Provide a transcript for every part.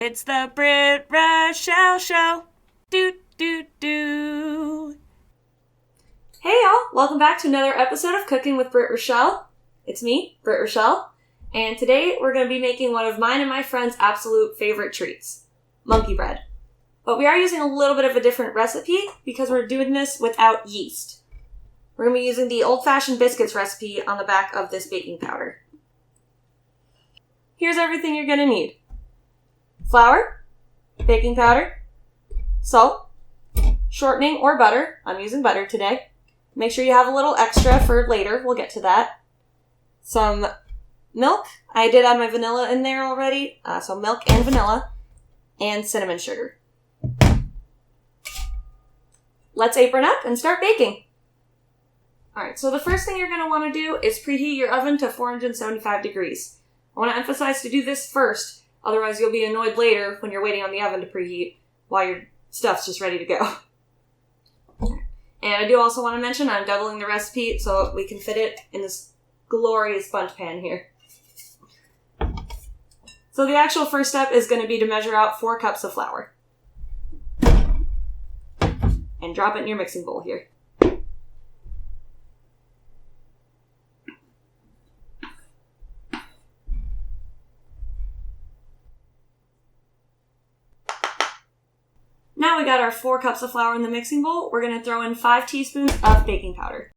It's the Britt Rachelle Show. Do, do, do. Hey y'all, welcome back to another episode of Cooking with Britt Rachelle. It's me, Britt Rachelle, and today we're going to be making one of mine and my friend's absolute favorite treats, monkey bread. But we are using a little bit of a different recipe because we're doing this without yeast. We're going to be using the old-fashioned biscuits recipe on the back of this baking powder. Here's everything you're going to need. Flour, baking powder, salt, shortening or butter. I'm using butter today. Make sure you have a little extra for later. We'll get to that. Some milk. I did add my vanilla in there already. So milk and vanilla. And cinnamon sugar. Let's apron up and start baking. Alright, so the first thing you're going to want to do is preheat your oven to 475 degrees. I want to emphasize to do this first. Otherwise, you'll be annoyed later when you're waiting on the oven to preheat while your stuff's just ready to go. And I do also want to mention I'm doubling the recipe so we can fit it in this glorious bundt pan here. So the actual first step is going to be to measure out 4 cups of flour. And drop it in your mixing bowl here. Now we got our 4 cups of flour in the mixing bowl. We're going to throw in 5 teaspoons of baking powder.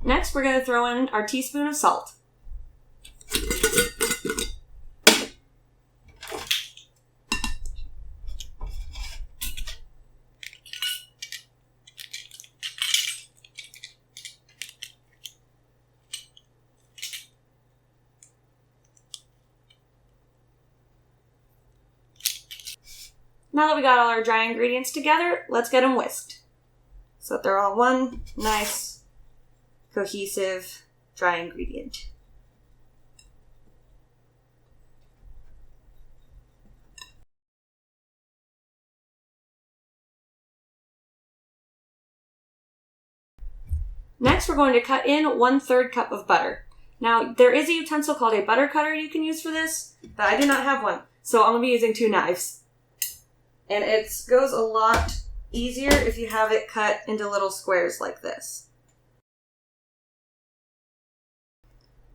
Next, we're going to throw in our teaspoon of salt. Now that we got all our dry ingredients together, let's get them whisked. So that they're all one nice, cohesive, dry ingredient. Next, we're going to cut in 1/3 cup of butter. Now, there is a utensil called a butter cutter you can use for this, but I do not have one, so I'm going to be using 2 knives. And it goes a lot easier if you have it cut into little squares like this.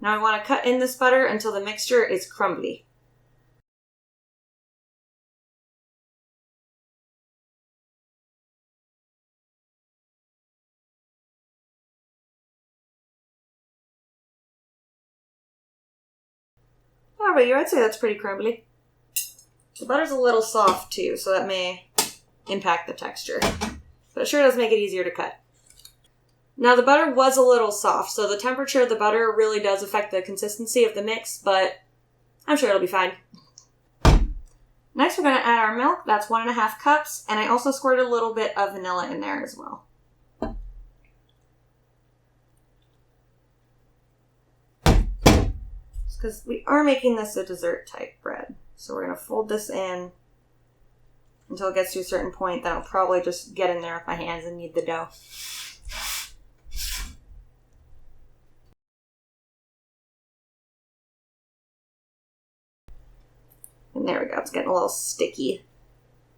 Now I want to cut in this butter until the mixture is crumbly. How about you? I'd say that's pretty crumbly. The butter's a little soft too, so that may impact the texture. But it sure does make it easier to cut. Now the butter was a little soft, so the temperature of the butter really does affect the consistency of the mix, but I'm sure it'll be fine. Next we're going to add our milk. That's 1.5 cups, and I also squirted a little bit of vanilla in there as well. Because we are making this a dessert type bread. So we're going to fold this in until it gets to a certain point. Then I'll probably just get in there with my hands and knead the dough. And there we go. It's getting a little sticky.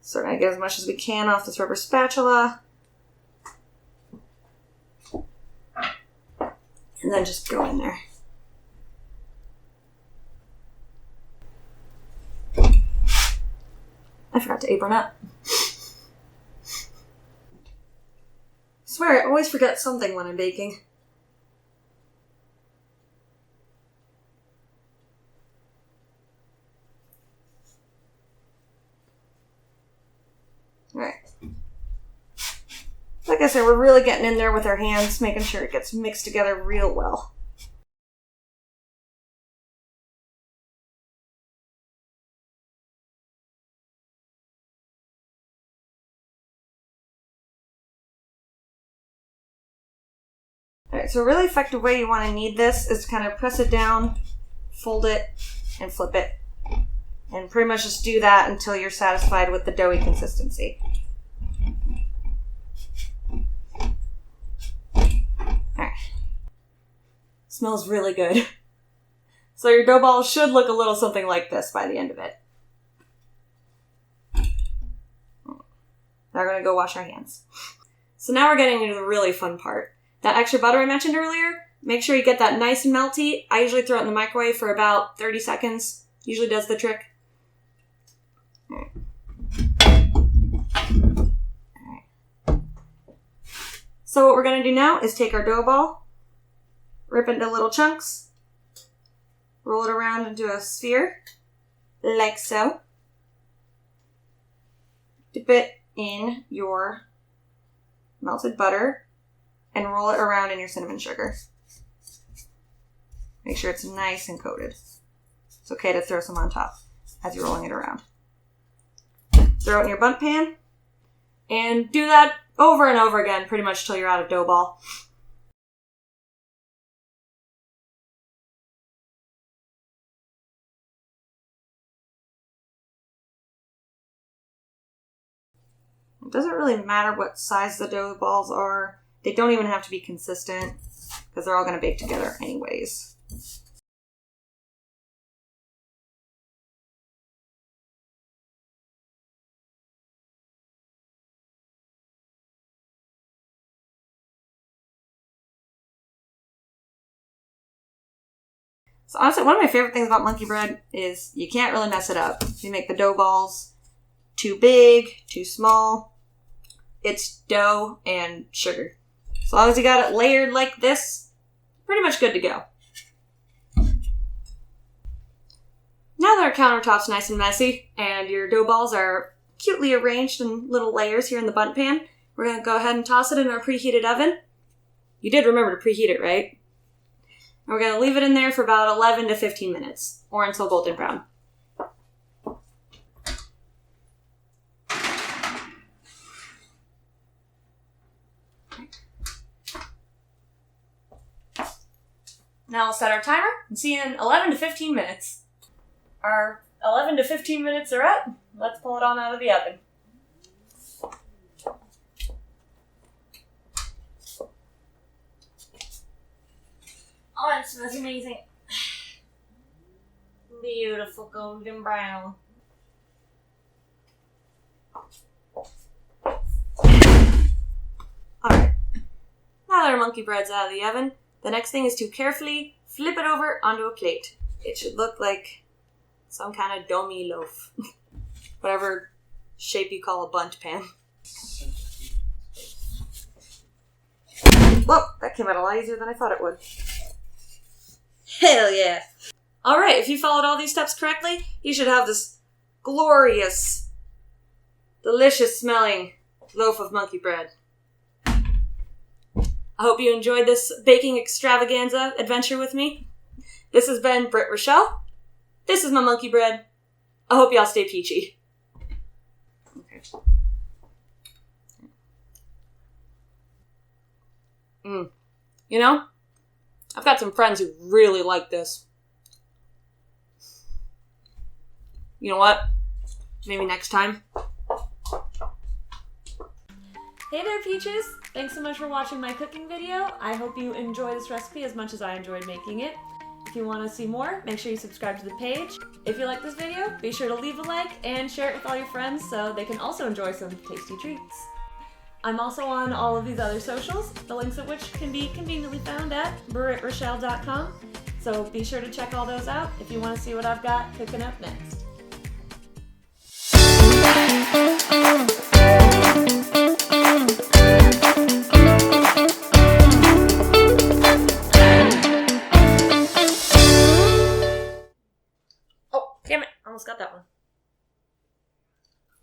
So we're going to get as much as we can off this rubber spatula. And then just go in there. I forgot to apron up. I swear, I always forget something when I'm baking. Alright. Like I said, we're really getting in there with our hands, making sure it gets mixed together real well. Alright, so a really effective way you want to knead this is to kind of press it down, fold it, and flip it. And pretty much just do that until you're satisfied with the doughy consistency. Alright. Smells really good. So your dough ball should look a little something like this by the end of it. Now we're going to go wash our hands. So now we're getting into the really fun part. That extra butter I mentioned earlier, make sure you get that nice and melty. I usually throw it in the microwave for about 30 seconds. Usually does the trick. Alright. So what we're going to do now is take our dough ball, rip it into little chunks, roll it around into a sphere, like so. Dip it in your melted butter and roll it around in your cinnamon sugar. Make sure it's nice and coated. It's okay to throw some on top as you're rolling it around. Throw it in your bundt pan and do that over and over again pretty much till you're out of dough ball. It doesn't really matter what size the dough balls are. They don't even have to be consistent because they're all going to bake together anyways. So honestly, one of my favorite things about monkey bread is you can't really mess it up. You make the dough balls too big, too small. It's dough and sugar. As long as you got it layered like this, pretty much good to go. Now that our countertop's nice and messy and your dough balls are cutely arranged in little layers here in the bundt pan, we're going to go ahead and toss it in our preheated oven. You did remember to preheat it, right? And we're going to leave it in there for about 11 to 15 minutes, or until golden brown. Now we'll set our timer and see you in 11 to 15 minutes. Our 11 to 15 minutes are up. Let's pull it on out of the oven. Oh, it smells amazing. Beautiful golden brown. Alright. Now that our monkey bread's out of the oven, the next thing is to carefully flip it over onto a plate. It should look like some kind of domey loaf. Whatever shape you call a bundt pan. Whoa, that came out a lot easier than I thought it would. Hell yeah. Alright, if you followed all these steps correctly, you should have this glorious, delicious smelling loaf of monkey bread. I hope you enjoyed this baking extravaganza adventure with me. This has been Britt Rachelle. This is my monkey bread. I hope y'all stay peachy. Okay. You know, I've got some friends who really like this. You know what? Maybe next time. Hey there, Peaches! Thanks so much for watching my cooking video. I hope you enjoy this recipe as much as I enjoyed making it. If you want to see more, make sure you subscribe to the page. If you like this video, be sure to leave a like and share it with all your friends so they can also enjoy some tasty treats. I'm also on all of these other socials, the links of which can be conveniently found at brittrachelle.com. So be sure to check all those out if you want to see what I've got cooking up next. Oh, damn it. Almost got that one.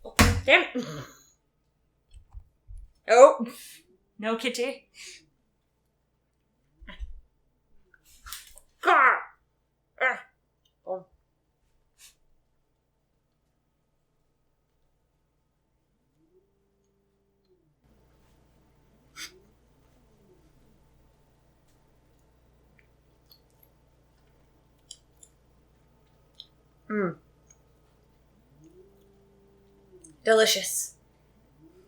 Oh, damn it. Oh, no kitty. Oh. Delicious.